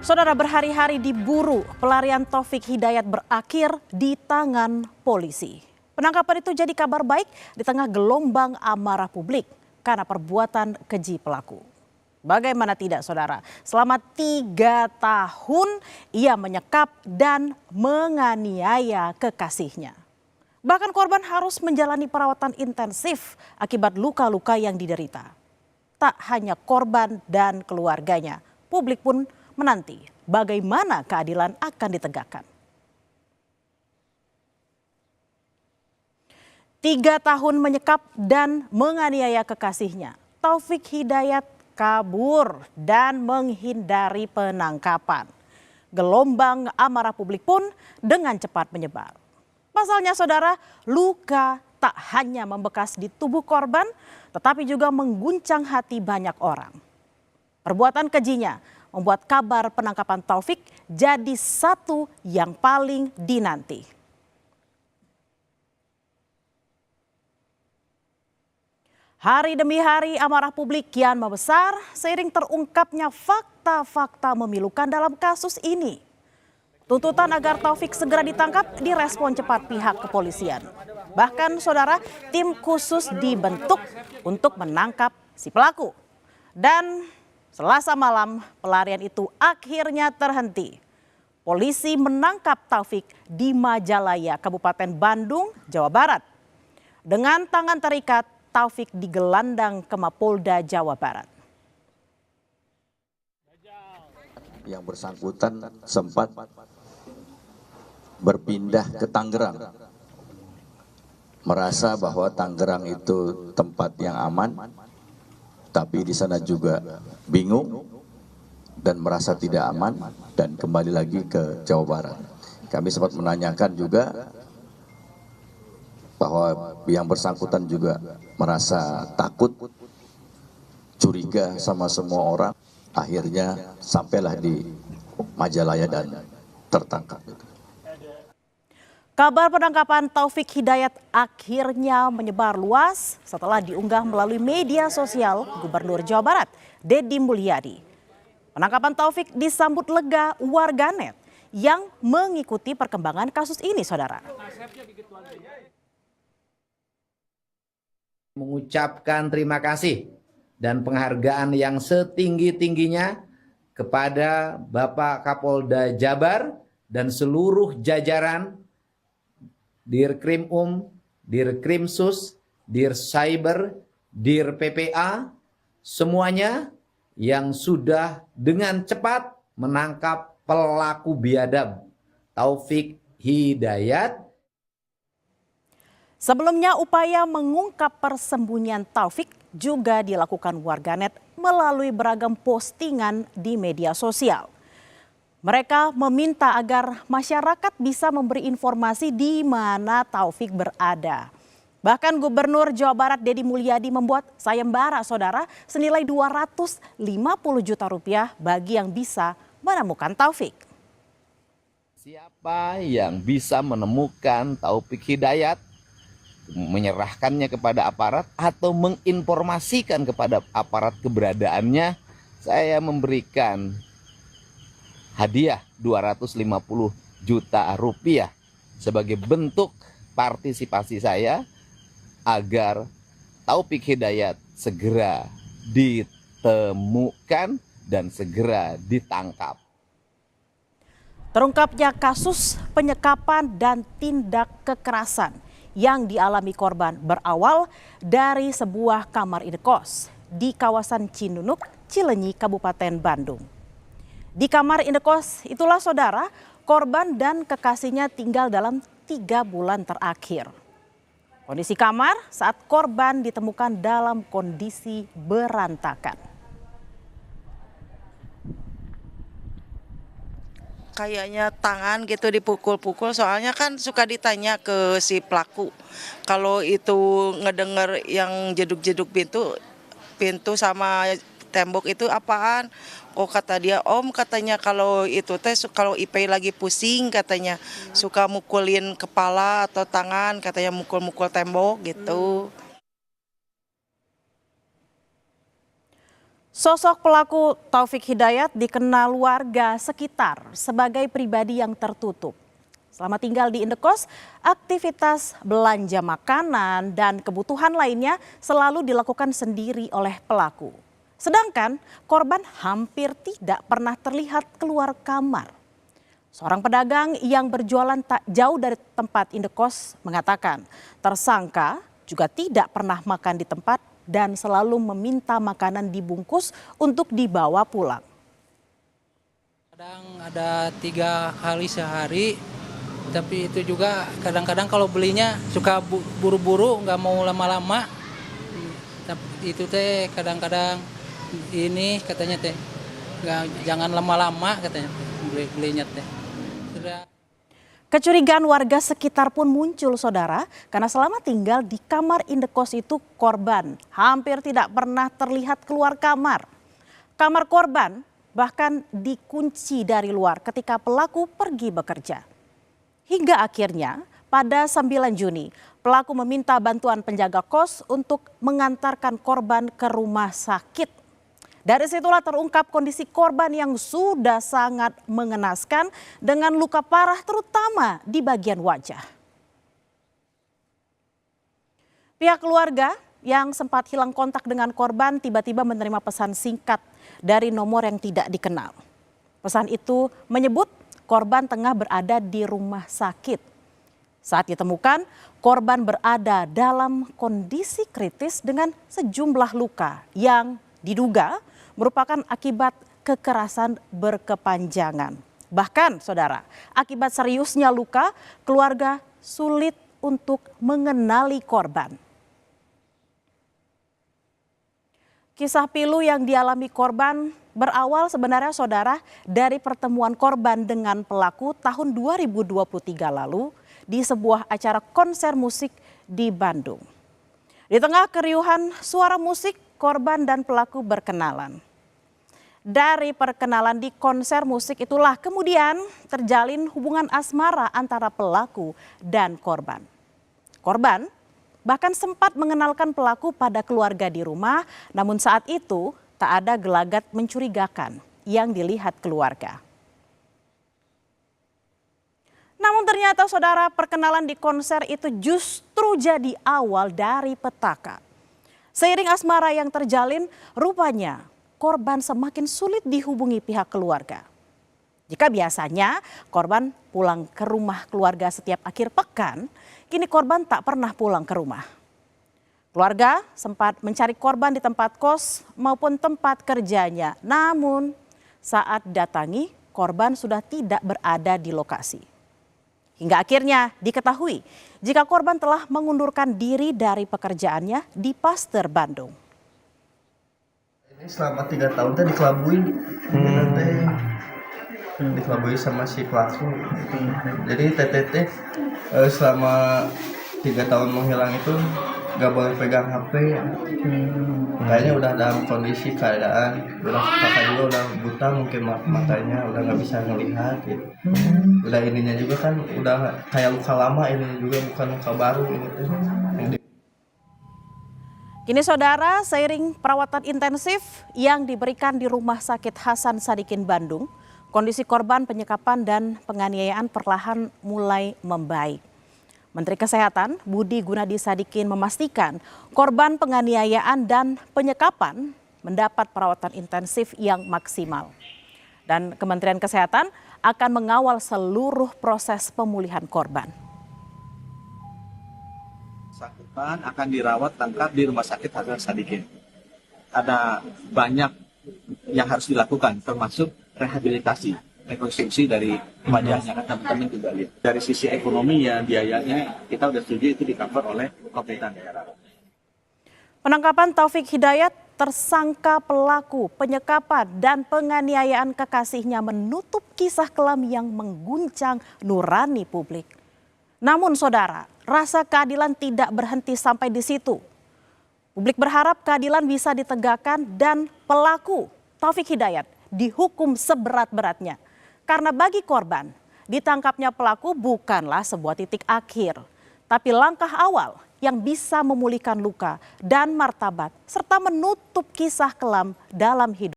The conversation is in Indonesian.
Saudara, berhari-hari diburu, pelarian Taufik Hidayat berakhir di tangan polisi. Penangkapan itu jadi kabar baik di tengah gelombang amarah publik karena perbuatan keji pelaku. Bagaimana tidak, saudara? Selama 3 tahun ia menyekap dan menganiaya kekasihnya. Bahkan korban harus menjalani perawatan intensif akibat luka-luka yang diderita. Tak hanya korban dan keluarganya, publik pun menanti bagaimana keadilan akan ditegakkan. 3 tahun menyekap dan menganiaya kekasihnya, Taufik Hidayat kabur dan menghindari penangkapan. Gelombang amarah publik pun dengan cepat menyebar. Pasalnya, saudara, luka tak hanya membekas di tubuh korban, tetapi juga mengguncang hati banyak orang. Perbuatan kejinya membuat kabar penangkapan Taufik jadi satu yang paling dinanti. Hari demi hari amarah publik kian membesar seiring terungkapnya fakta-fakta memilukan dalam kasus ini. Tuntutan agar Taufik segera ditangkap direspon cepat pihak kepolisian. Bahkan, saudara, tim khusus dibentuk untuk menangkap si pelaku. Dan Selasa malam pelarian itu akhirnya terhenti. Polisi menangkap Taufik di Majalaya, Kabupaten Bandung, Jawa Barat. Dengan tangan terikat, Taufik digelandang ke Mapolda Jawa Barat. Yang bersangkutan sempat berpindah ke Tangerang, merasa bahwa Tangerang itu tempat yang aman, tapi di sana juga bingung dan merasa tidak aman dan kembali lagi ke Jawa Barat. Kami sempat menanyakan juga bahwa yang bersangkutan juga merasa takut, curiga sama semua orang. Akhirnya sampailah di Majalaya dan tertangkap. Kabar penangkapan Taufik Hidayat akhirnya menyebar luas setelah diunggah melalui media sosial Gubernur Jawa Barat, Deddy Mulyadi. Penangkapan Taufik disambut lega warganet yang mengikuti perkembangan kasus ini, saudara. Mengucapkan terima kasih dan penghargaan yang setinggi-tingginya kepada Bapak Kapolda Jabar dan seluruh jajaran Dirkrimum, Dirkrimsus, Dircyber, Dir PPA, semuanya yang sudah dengan cepat menangkap pelaku biadab Taufik Hidayat. Sebelumnya, upaya mengungkap persembunyian Taufik juga dilakukan warganet melalui beragam postingan di media sosial. Mereka meminta agar masyarakat bisa memberi informasi di mana Taufik berada. Bahkan Gubernur Jawa Barat Deddy Mulyadi membuat sayembara, saudara, senilai 250 juta rupiah bagi yang bisa menemukan Taufik. Siapa yang bisa menemukan Taufik Hidayat, menyerahkannya kepada aparat atau menginformasikan kepada aparat keberadaannya, saya memberikan hadiah 250 juta rupiah sebagai bentuk partisipasi saya agar Taufik Hidayat segera ditemukan dan segera ditangkap. Terungkapnya kasus penyekapan dan tindak kekerasan yang dialami korban berawal dari sebuah kamar indekos di kawasan Cinunuk, Cilenyi, Kabupaten Bandung. Di kamar indekos itulah, saudara, korban dan kekasihnya tinggal dalam 3 bulan terakhir. Kondisi kamar saat korban ditemukan dalam kondisi berantakan. Kayaknya tangan gitu dipukul-pukul, soalnya kan suka ditanya ke si pelaku. Kalau itu ngedenger yang jeduk-jeduk pintu sama tembok itu apaan? Oh, kata dia, Om, katanya kalau itu teh kalau Ipei lagi pusing, katanya suka mukulin kepala atau tangan, katanya mukul-mukul tembok gitu. Sosok pelaku Taufik Hidayat dikenal warga sekitar sebagai pribadi yang tertutup. Selama tinggal di indekos, aktivitas belanja makanan dan kebutuhan lainnya selalu dilakukan sendiri oleh pelaku. Sedangkan korban hampir tidak pernah terlihat keluar kamar. Seorang pedagang yang berjualan tak jauh dari tempat indekos mengatakan tersangka juga tidak pernah makan di tempat dan selalu meminta makanan dibungkus untuk dibawa pulang. Kadang ada 3 kali sehari, tapi itu juga kadang-kadang kalau belinya suka buru-buru, nggak mau lama-lama. Tapi itu teh kadang-kadang ini katanya teh, jangan lama-lama katanya belinya teh. Sudah. Kecurigaan warga sekitar pun muncul, saudara, karena selama tinggal di kamar indekos itu korban hampir tidak pernah terlihat keluar kamar. Kamar korban bahkan dikunci dari luar ketika pelaku pergi bekerja. Hingga akhirnya pada 9 Juni, pelaku meminta bantuan penjaga kos untuk mengantarkan korban ke rumah sakit. Dari situlah terungkap kondisi korban yang sudah sangat mengenaskan dengan luka parah terutama di bagian wajah. Pihak keluarga yang sempat hilang kontak dengan korban tiba-tiba menerima pesan singkat dari nomor yang tidak dikenal. Pesan itu menyebut korban tengah berada di rumah sakit. Saat ditemukan, korban berada dalam kondisi kritis dengan sejumlah luka yang diduga merupakan akibat kekerasan berkepanjangan. Bahkan, saudara, akibat seriusnya luka, keluarga sulit untuk mengenali korban. Kisah pilu yang dialami korban berawal sebenarnya, saudara, dari pertemuan korban dengan pelaku tahun 2023 lalu di sebuah acara konser musik di Bandung. Di tengah keriuhan suara musik, korban dan pelaku berkenalan. Dari perkenalan di konser musik itulah kemudian terjalin hubungan asmara antara pelaku dan korban. Korban bahkan sempat mengenalkan pelaku pada keluarga di rumah, namun saat itu tak ada gelagat mencurigakan yang dilihat keluarga. Namun ternyata, saudara, perkenalan di konser itu justru jadi awal dari petaka. Seiring asmara yang terjalin, rupanya korban semakin sulit dihubungi pihak keluarga. Jika biasanya korban pulang ke rumah keluarga setiap akhir pekan, kini korban tak pernah pulang ke rumah. Keluarga sempat mencari korban di tempat kos maupun tempat kerjanya. Namun saat datangi, korban sudah tidak berada di lokasi. Hingga akhirnya diketahui jika korban telah mengundurkan diri dari pekerjaannya di Pasteur Bandung. Ini selama 3 tahun teh dikelabuin, dikelabui sama si pelaku. Jadi TTT selama 3 tahun menghilang itu nggak boleh pegang HP. Kayaknya udah dalam kondisi keadaan, kakak juga udah buta, mungkin matanya udah nggak bisa ngelihat gitu. Udah ininya juga kan udah kayak luka lama, ini juga bukan luka baru ini tuh. Kini, saudara, seiring perawatan intensif yang diberikan di Rumah Sakit Hasan Sadikin Bandung, kondisi korban penyekapan dan penganiayaan perlahan mulai membaik. Menteri Kesehatan Budi Gunadi Sadikin memastikan korban penganiayaan dan penyekapan mendapat perawatan intensif yang maksimal. Dan Kementerian Kesehatan akan mengawal seluruh proses pemulihan korban. Bersangkutan akan dirawat lengkap di Rumah Sakit Hasan Sadikin. Ada banyak yang harus dilakukan, termasuk rehabilitasi, rekonstruksi dari wajahnya, kan teman-teman juga lihat. Dari sisi ekonomi ya biayanya kita udah setuju itu di-cover oleh pemerintah daerah. Penangkapan Taufik Hidayat, tersangka pelaku penyekapan dan penganiayaan kekasihnya, menutup kisah kelam yang mengguncang nurani publik. Namun, saudara, rasa keadilan tidak berhenti sampai di situ. Publik berharap keadilan bisa ditegakkan dan pelaku Taufik Hidayat dihukum seberat-beratnya. Karena bagi korban, ditangkapnya pelaku bukanlah sebuah titik akhir, tapi langkah awal yang bisa memulihkan luka dan martabat serta menutup kisah kelam dalam hidup.